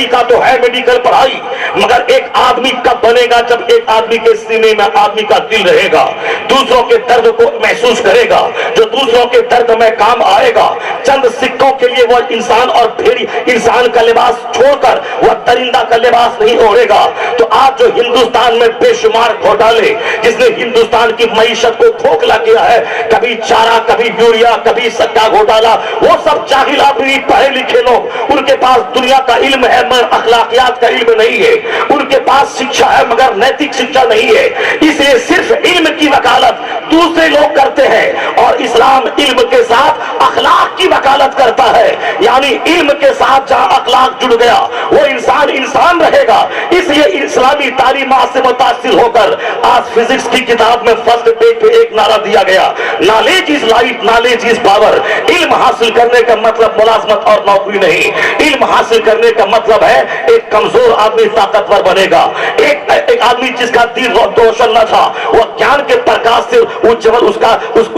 کا تو ہے میڈیکل پڑھائی، مگر ایک آدمی کب بنے گا جب ایک آدمی کے سینے میں آدمی کا دل رہے گا، دوسروں کے درد کو محسوس کرے گا، جو دوسروں کے درد میں کام آئے گا۔ چند سکوں کے لیے وہ انسان اور بھیڑی انسان کا لباس چھوڑ کر وہ درندہ کا لباس نہیں اوڑھے گا۔ تو آج جو ہندوستان میں بے شمار گھوٹالے جس نے ہندوستان کی معیشت کو کھوکھلا کیا ہے، کبھی چارہ، کبھی یوریا، کبھی سکہ گھوٹالا، وہ سب جاہل آدمی، پڑھے لکھے لوگ، ان کے پاس دنیا کا علم ہے مگر اخلاقیات کا علم نہیں ہے، ان کے پاس شکشا ہے مگر نیتک شکشا نہیں ہے، اس لیے صرف علم کی وکالت دوسرے لوگ کرتے ہیں، اور اسلام علم کے ساتھ اخلاق کی وکالت کرتا ہے، یعنی علم کے ساتھ جہاں اخلاق جڑ گیا وہ انسان انسان رہے گا۔ اس لیے اسلامی تعلیمات سے متاثر ہو کر آج فزکس کی کتاب میں فرسٹ پیج پہ ایک نعرہ دیا گیا، knowledge is light, knowledge is power. علم حاصل کرنے کا مطلب ملازمت اور نوکری نہیں، علم حاصل کرنے کا مطلب ہے ایک کمزور آدمی طاقتور بنے گا، ایک آدمی جس کا دل روشن نہ تھا وہ گیان کے پرکاش سے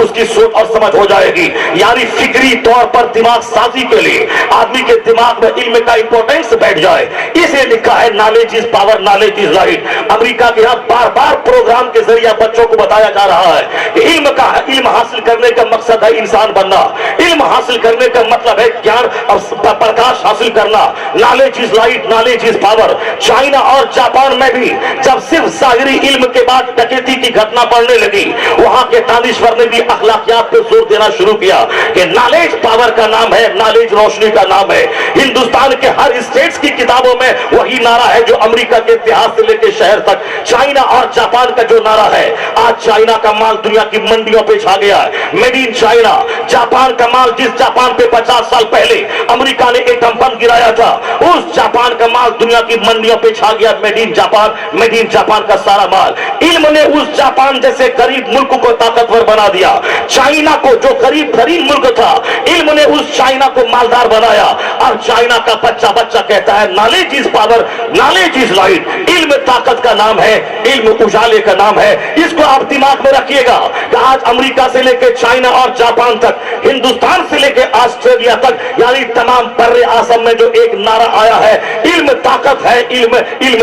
اس کی سوچ اور سمجھ ہو جائے گی، یعنی فکری طور پر دماغ سازی کے لیے آدمی کے دماغ میں علم کا امپورٹنس بیٹھ جائے۔ اسے لکھا ہے knowledge is power, knowledge is right. امریکہ کے یہاں بار بار پروگرام کے ذریعے بچوں کو بتایا جا رہا ہے کہ علم حاصل کرنے کا مقصد ہے انسان بننا، علم حاصل کرنے کا مطلب ہے گیان اور پرکاش حاصل کرنا، knowledge is light, knowledge is power. China اور جاپان میں بھی جب صرف ظاہری علم کے بعد ڈکیتی کی گھٹنا بڑھنے لگی، وہاں کے دانشور نے بھی اخلاقیات پہ زور دینا شروع کیا کہ نالج پاور کا نام ہے، نالج روشنی کا نام ہے۔ ہندوستان کے ہر اسٹیٹس کی کتابوں میں وہی نعرہ ہے جو امریکہ کے اتحاد سے لے کے شہر تک، چائنا اور جاپان کا جو نعرہ ہے۔ آج چائنا کا مال دنیا کی منڈیوں پہ چھا گیا ہے، میڈ ان چائنا۔ جاپان کا مال، جس جاپان پہ 50 سال پہلے امریکہ نے ایٹم بم گرایا تھا، اس جاپان کا مال دنیا کی منڈیوں پہ چھا گیا، made in Japan, made in Japan کا سارا مال۔ علم نے اس جاپان جیسے غریب ملک کو طاقتور بنا دیا، چائنا کو جو غریب ترین ملک تھا، علم نے اس چائنا کو مالدار بنایا۔ اور چائنا کا بچہ کہتا ہے knowledge is power, knowledge is light. علم طاقت کا نام ہے، علم اجالے کا نام ہے۔ اس کو آپ دماغ میں رکھیے گا کہ آج امریکہ سے لے کے چائنا اور جاپان تک، ہندوستان سے لے کے آسٹریلیا تک، یعنی تمام بر اعظم میں جو ایک نعرہ آیا ہے، علم طاقت ہے، علم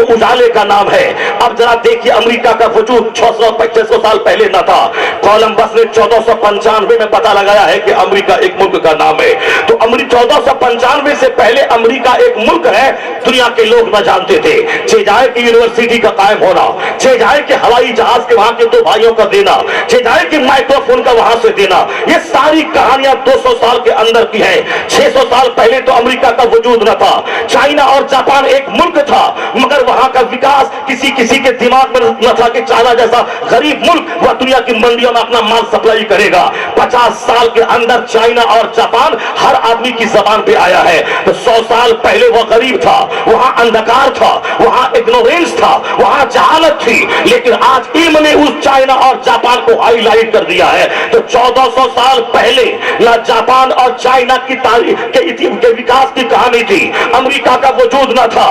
اجالے کا نام ہے۔ اب ذرا دیکھیے امریکہ کا وجود 600-2500 سال پہلے نہ تھا۔ کولمبس نے 1495 میں پتہ لگایا ہے کہ امریکہ ایک ملک کا نام ہے۔ تو 1495 سے پہلے امریکہ ایک ملک ہے، دنیا کے لوگ نہ جانتے تھے۔ چیجائے کی یونیورسٹی کا قائم ہونا، چیجائے کے ہوائی جہاز کے وہاں کے 2 بھائیوں کا دینا، چیجائے کے مائکرو فون کا وہاں سے دینا، یہ ساری کہانیاں 200 سال کے اندر کی ہیں۔ 600 سال پہلے تو امریکہ کا وجود نہ تھا۔ چائنا اور جاپان ایک ملک تھا، مگر وہاں کا وکاس کسی کے دماغ میں نہ تھا کہ چائنا جیسا غریب ملک وہ دنیا کی منڈیوں میں اپنا مال سپلائی کرے گا۔ 50 سال کے اندر چائنا اور جاپان ہر آدمی کی زبان پہ آیا ہے۔ تو 100 سال پہلے وہ غریب تھا، وہاں اندھکار تھا، وہاں اگنورینس تھا، وہاں جہالت تھی، لیکن آج علم نے اس چائنا اور جاپان کو ہائی لائٹ کر دیا ہے۔ تو 1400 سال پہلے نہ جاپان اور چائنا کی تاریخ کے وکاس کی کہانی تھی، امریکہ کا وجود نہ تھا،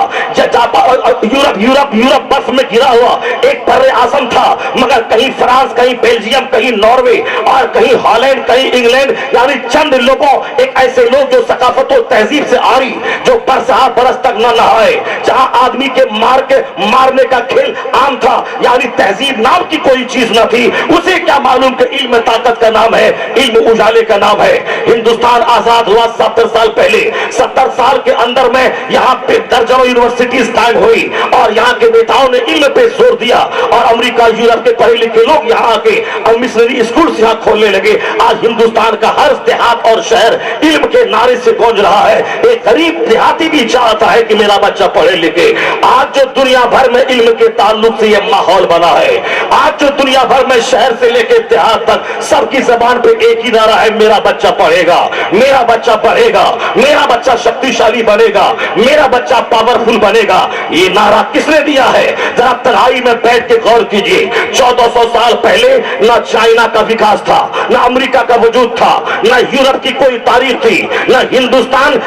یورپ برف میں گرا ہوا ایک بر اعظم تھا، مگر کہیں فرانس، کہیں بیلجیم، کہیں ناروے اور کہیں ہالینڈ، کہیں انگلینڈ، یعنی چند لوگوں، ایک ایسے لوگ جو ثقافت و تہذیب سے آری، جو برسہ برس تک نہ نہائے، جہاں آدمی کے مارنے کا کھیل عام تھا، یعنی تہذیب نام کی کوئی چیز نہ تھی، اسے کیا معلوم کہ علم طاقت کا نام ہے، علم اجالے کا نام ہے۔ ہندوستان آزاد ہوا 70 سال پہلے، 70 سال کے اندر میں یہاں پہ درجنوں یونیورسٹیز قائم ہوئی، اور یہاں کے نیتاؤں نے علم پہ زور دیا، اور امریکہ، یورپ کے پڑھے لکھے لوگ یہاں آ کے مشنری اسکولز یہاں کھولنے لگے۔ آج ہندوستان کا ہر دیہات اور شہر علم کے نعرے سے گونج رہا ہے۔ ایک غریب دیہاتی بھی چاہتا ہے کہ میرا بچہ پڑھے لکھے۔ آج جو دنیا بھر میں علم کے تعلق سے یہ ماحول بنا ہے، آج جو دنیا بھر میں شہر سے لے کے دیہات تک سب کی زبان پہ ایک ہی نعرہ ہے، میرا بچہ پڑھے گا، میرا بچہ پڑھے گا، میرا بچہ شکتیشالی بنے گا، میرا بچہ پاورفل بنے گا۔ یہ نعرہ کس نے دیا ہے؟ ذرا تنہائی میں بیٹھ کے غور کیجئے۔ 1400 سال پہلے نہ چائنا کا وکاس تھا، نہ امریکہ کا وجود تھا، نہ یورپ کی کوئی تاریخ تھی، نہ ہندوستان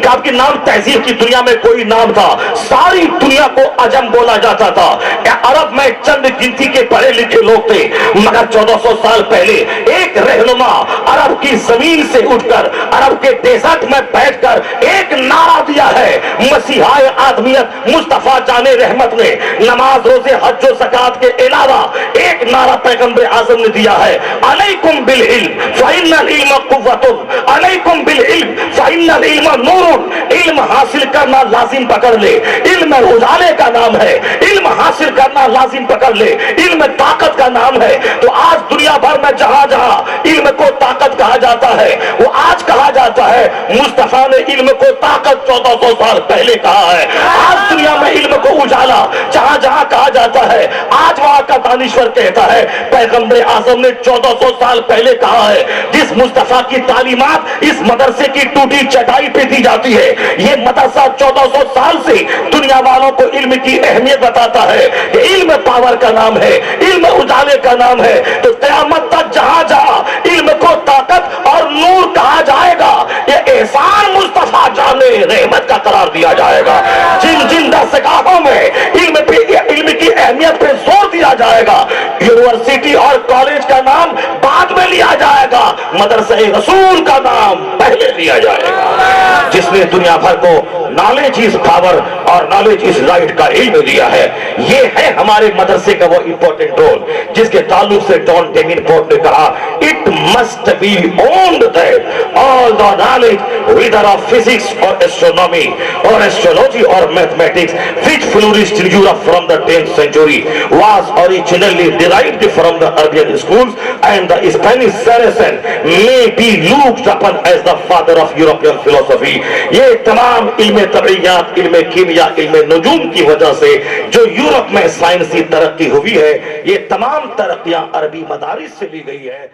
کا کے نام تہذیب کی دنیا میں کوئی نام تھا۔ ساری دنیا کو عجم بولا جاتا تھا۔ عرب میں چند گنتی کے پڑھے لکھے لوگ تھے، مگر 1400 سال پہلے ایک رہنما عرب کی زمین سے اٹھ کر، عرب کے ڈیزرٹ میں بیٹھ کر ایک نعرہ دیا دیا ہے مسیحائے آدمیت مصطفیٰ جان رحمت نے نماز روزے حج و زکات کے علاوہ ایک نعرہ پیغمبر اعظم نے دیا ہے، علیکم بالعلم فإن العلم قوۃ، علیکم بالعلم فإن العلم نور۔ علم حاصل کرنا لازم پکڑ لے، علم اجالے کا نام ہے، علم حاصل کرنا لازم پکڑ لے، علم طاقت کا نام ہے۔ تو آج دنیا بھر میں جہاں جہاں علم کو طاقت کہا جاتا ہے، وہ آج کہا جاتا ہے مصطفیٰ نے علم کو طاقت 1400 سال پہلے کہا ہے۔ آج دنیا میں علم کو اجالا جہاں جہاں کہا جاتا ہے، آج وہاں کا دانشور کہتا ہے پیغمبر اعظم نے 1400 سال پہلے کہا ہے۔ جس مصطفیٰ کی تعلیمات اس مدرسے کی ٹوٹی چٹائی پہ دی جاتی ہے، یہ مدرسہ 1400 سال سے دنیا والوں کو علم کی اہمیت بتاتا ہے کہ علم پاور کا نام ہے، علم اجالے کا نام ہے۔ تو قیامت تک جہاں جہاں علم کو طاقت اور نور کہا جائے گا، یہ احسان مصطفیٰ جان رحمت کا قرار دیا جائے گا۔ جن جن درسگاہوں میں علم کی اہمیت پہ زور دیا جائے گا، یونیورسٹی اور کالج کا نام بعد میں لیا جائے گا، مدرسہ رسول کا نام پہلے لیا جائے گا، جس نے دنیا بھر کو نالج از پاور اور نالج از رائٹ کا علم دیا ہے۔ یہ ہے ہمارے مدرسے کا وہ امپورٹنٹ رول جس کے تعلق سے جان ڈیونپورٹ نے کہا it must be owned that all the knowledge whether of physics or astronomy or astrology or mathematics which flourished in Europe from the 10th century was originally derived from the Arabian schools, and the Spanish Saracen may be looked upon as the father of European philosophy۔ یہ تمام علم طبیعیات، علم کیمیا، علم نجوم کی وجہ سے جو یورپ میں سائنسی ترقی ہوئی ہے، یہ تمام ترقیاں عربی مدارس سے لی گئی ہے۔